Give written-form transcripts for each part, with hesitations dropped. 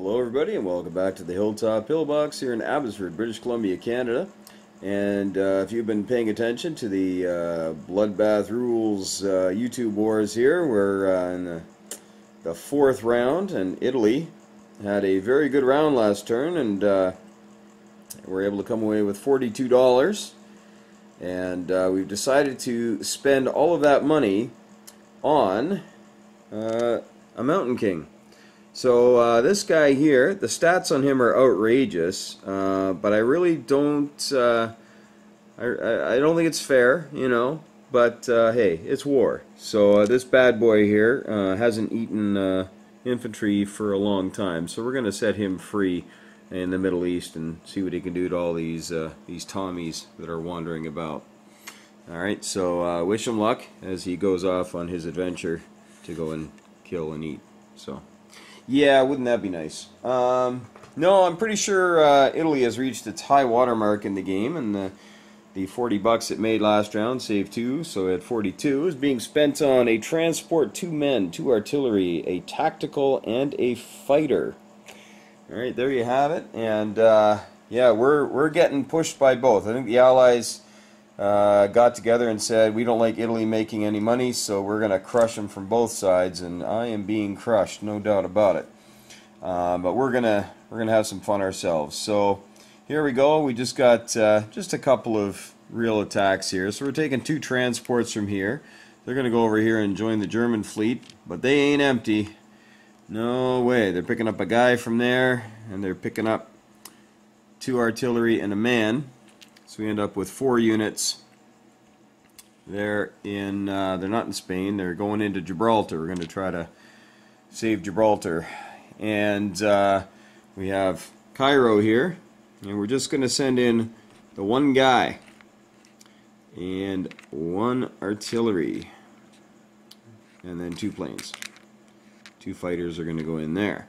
Hello everybody and welcome back to the Hilltop Pillbox here in Abbotsford, British Columbia, Canada. And if you've been paying attention to the Bloodbath Rules YouTube wars here, we're in the fourth round, and Italy had a very good round last turn, and we're able to come away with $42. And we've decided to spend all of that money on a Mountain King. So this guy here, the stats on him are outrageous, but I really don't, I don't think it's fair, you know, but hey, it's war. So this bad boy here hasn't eaten infantry for a long time, so we're going to set him free in the Middle East and see what he can do to all these Tommies that are wandering about. Alright, so wish him luck as he goes off on his adventure to go and kill and eat. So yeah, wouldn't that be nice? No, I'm pretty sure Italy has reached its high water mark in the game, and the 40 bucks it made last round saved 2, so at 42 is being spent on a transport, 2 men, 2 artillery, a tactical, and a fighter. All right, there you have it, and yeah, we're getting pushed by both. I think the Allies got together and said, we don't like Italy making any money, so we're going to crush them from both sides, and I am being crushed, no doubt about it. But we're gonna have some fun ourselves. So here we go. We just got just a couple of real attacks here. So we're taking 2 transports from here. They're going to go over here and join the German fleet, but they ain't empty. No way. They're picking up a guy from there, and they're picking up 2 artillery and a man. So we end up with 4 units. They're not in Spain. They're going into Gibraltar. We're going to try to save Gibraltar. And we have Cairo here, and we're just going to send in the 1 guy and 1 artillery, and then 2 planes. 2 fighters are going to go in there,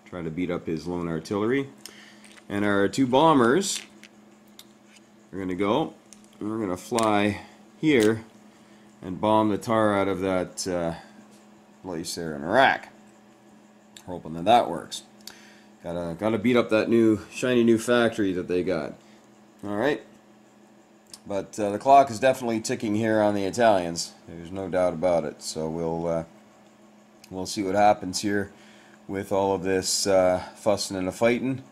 try to beat up his lone artillery. And our 2 bombers are going to go, and we're going to fly here and bomb the tar out of that place there in Iraq. Hoping that that works. Gotta beat up that shiny new factory that they got. All right, but the clock is definitely ticking here on the Italians. There's no doubt about it. So we'll see what happens here with all of this fussing and fighting.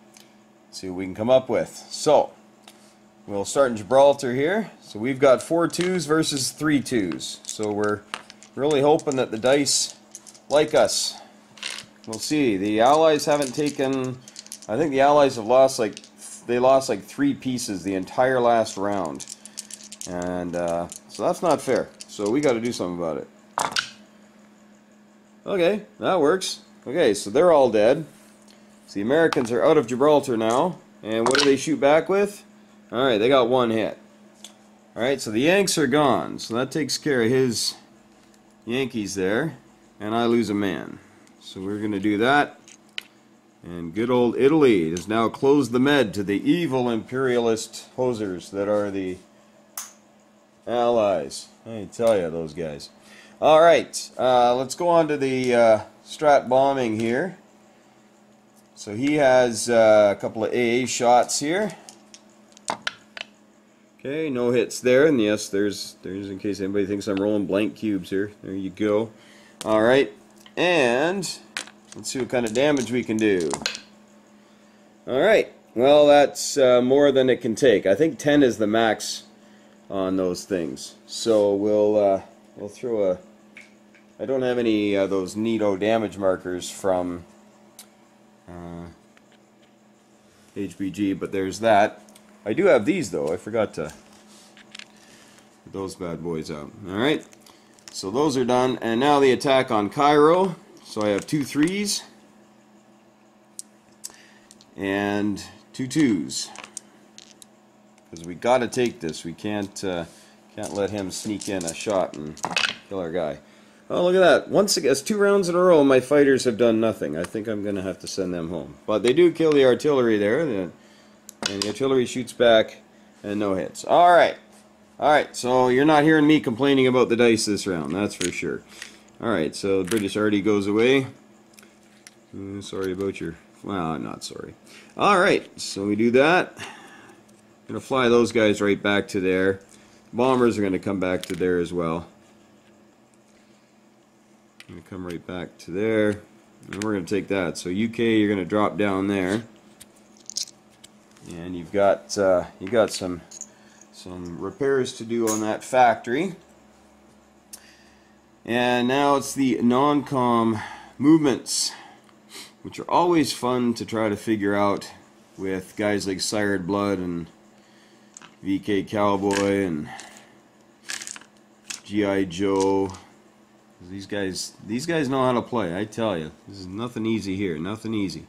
See what we can come up with. So we'll start in Gibraltar here. So we've got 4 2s versus 3 2s. So we're really hoping that the dice like us. We'll see. The Allies haven't taken, I think the Allies have lost like 3 pieces the entire last round. And so that's not fair. So we got to do something about it. Okay, that works. Okay, so they're all dead. So the Americans are out of Gibraltar now. And what do they shoot back with? Alright, they got 1 hit. Alright, so the Yanks are gone. So that takes care of his Yankees there. And I lose a man. So we're going to do that. And good old Italy has now closed the med to the evil imperialist posers that are the Allies. I tell you, those guys. Alright, let's go on to the strat bombing here. So he has a couple of AA shots here. Okay, no hits there, and yes, there's in case anybody thinks I'm rolling blank cubes here. There you go. Alright, and let's see what kind of damage we can do. Alright, well that's more than it can take. I think 10 is the max on those things. So we'll throw a... I don't have any of those neato damage markers from HBG, but there's that. I do have these though. I forgot to put those bad boys out. Alright, so those are done, and now the attack on Cairo. So I have 2 3s and 2 2s, because we got to take this. We can't let him sneak in a shot and kill our guy. Oh, look at that. Once again, it's 2 rounds in a row, my fighters have done nothing. I think I'm going to have to send them home. But they do kill the artillery there, and the artillery shoots back, and no hits. Alright. Alright, so you're not hearing me complaining about the dice this round, that's for sure. Alright, so the British already goes away. Sorry about your Well, I'm not sorry. Alright, so we do that. Going to fly those guys right back to there. Bombers are going to come back to there as well. Going to come right back to there. And we're going to take that. So UK, you're going to drop down there. And you've got some repairs to do on that factory. And now it's the non-com movements, which are always fun to try to figure out with guys like Sired Blood and VK Cowboy and G.I. Joe. These guys know how to play, I tell you. This is nothing easy here, nothing easy.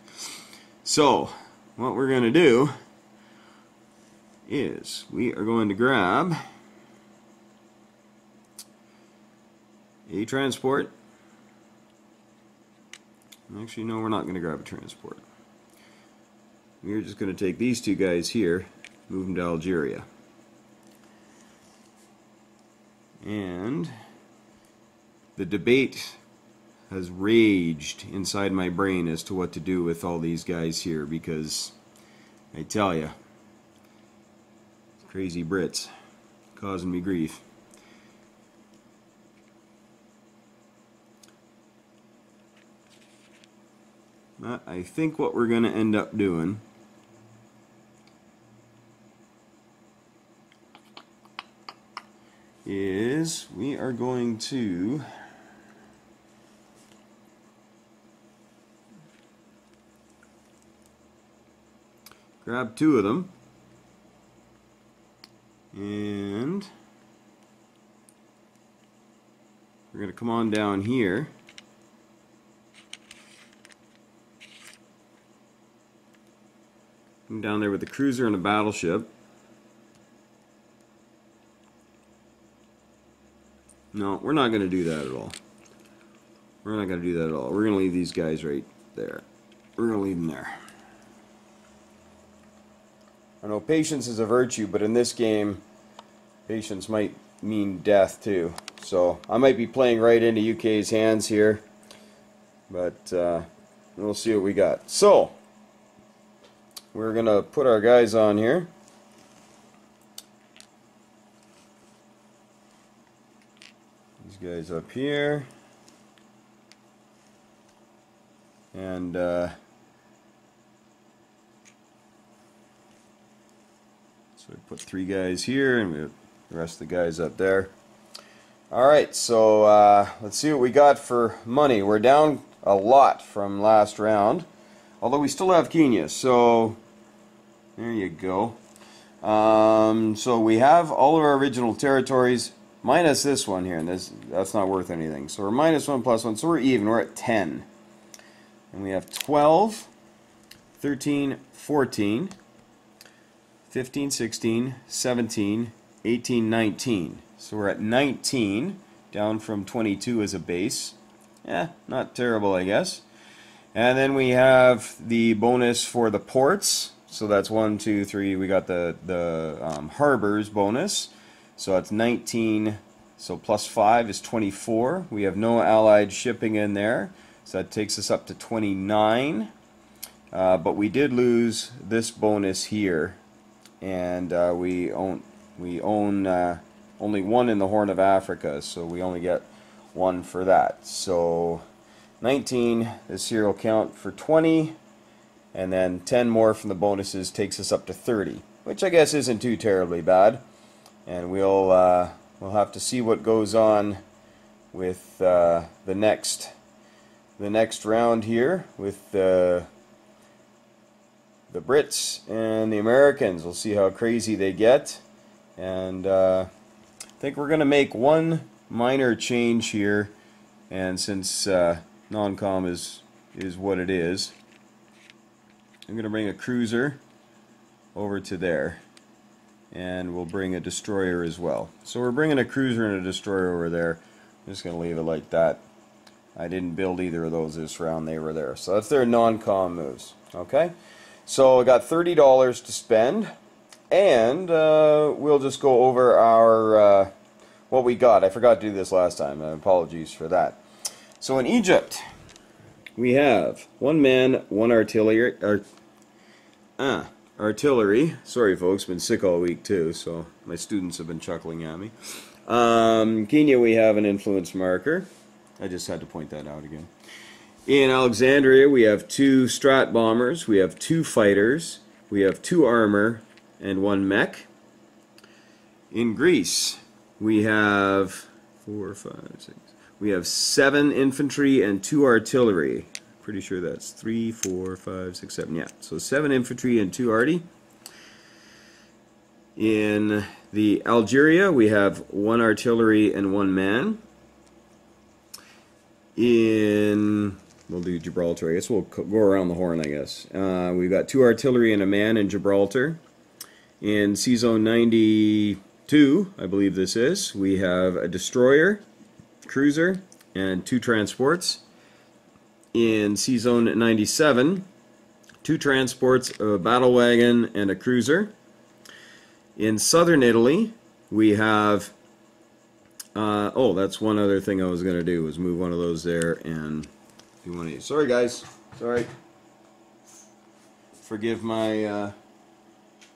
So, what we're going to do is we are going to grab a transport. Actually, no, we're not going to grab a transport. We're just going to take these two guys here, move them to Algeria. And the debate has raged inside my brain as to what to do with all these guys here, because I tell you, crazy Brits causing me grief. But I think what we're going to end up doing is we are going to grab two of them, and we're going to come on down here. Come down there with the cruiser and a battleship. No, we're not going to do that at all. We're not going to do that at all. We're going to leave these guys right there. We're going to leave them there. I know patience is a virtue, but in this game, patience might mean death too. So I might be playing right into UK's hands here, but we'll see what we got. So we're going to put our guys on here. These guys up here. And so we put three guys here, and we have the rest of the guys up there. Alright, so let's see what we got for money. We're down a lot from last round, although we still have Kenya, so there you go. So we have all of our original territories minus this one here, and that's not worth anything. So we're minus 1 plus 1, so we're even. We're at 10. And we have 12, 13, 14, 15, 16, 17, 18, 19. So we're at 19, down from 22 as a base. Yeah, not terrible, I guess. And then we have the bonus for the ports. So that's 1, 2, 3. We got the harbors bonus. So that's 19. So plus 5 is 24. We have no allied shipping in there. So that takes us up to 29. But we did lose this bonus here. And we own only one in the Horn of Africa. So we only get one for that. So 19, this here will count for 20. And then 10 more from the bonuses takes us up to 30, which I guess isn't too terribly bad. And we'll have to see what goes on with the next round here with the Brits and the Americans. We'll see how crazy they get. And I think we're going to make one minor change here. And since non-com is what it is, I'm going to bring a cruiser over to there, and we'll bring a destroyer as well. So we're bringing a cruiser and a destroyer over there. I'm just going to leave it like that. I didn't build either of those this round, they were there. So that's their non-com moves. Okay, so I got $30 to spend, and we'll just go over our what we got. I forgot to do this last time. Apologies for that. So in Egypt, we have 1 man, 1 artillery. Artillery. Sorry, folks, been sick all week too, so my students have been chuckling at me. Kenya, we have an influence marker. I just had to point that out again. In Alexandria, we have 2 strat bombers, we have 2 fighters, we have 2 armor, and 1 mech. In Greece, we have 4, 5, 6. We have 7 infantry and 2 artillery. Pretty sure that's 3, 4, 5, 6, 7. Yeah, so 7 infantry and 2 arty. In the Algeria, we have 1 artillery and 1 man. We'll do Gibraltar. I guess we'll go around the horn, I guess. We've got 2 artillery and a man in Gibraltar. In C-Zone 92, I believe this is, we have a destroyer, cruiser, and 2 transports. In C-Zone 97, 2 transports, a battle wagon, and a cruiser. In southern Italy, we have... oh, that's one other thing I was going to do, was move one of those there and do one of these. Sorry, guys. Sorry. Forgive my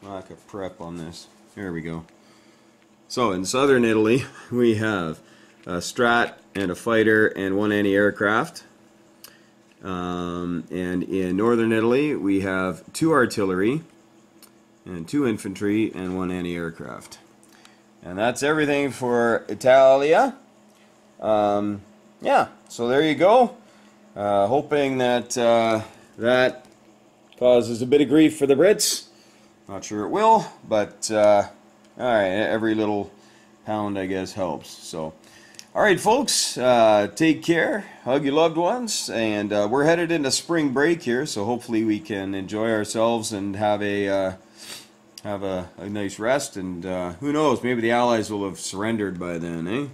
lack of prep on this. There we go. So, in southern Italy, we have a strat and a fighter and 1 anti-aircraft. And in northern Italy, we have 2 artillery and 2 infantry and 1 anti-aircraft. And that's everything for Italia. Yeah, so there you go. Hoping that that causes a bit of grief for the Brits. Not sure it will, but alright, every little pound, I guess, helps. So, alright, folks, take care, hug your loved ones, and we're headed into spring break here, so hopefully we can enjoy ourselves and have a nice rest, and who knows, maybe the Allies will have surrendered by then, eh?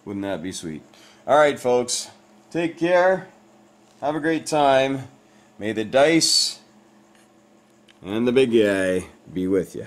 Wouldn't that be sweet? Alright, folks, take care, have a great time, may the dice and the big guy be with you.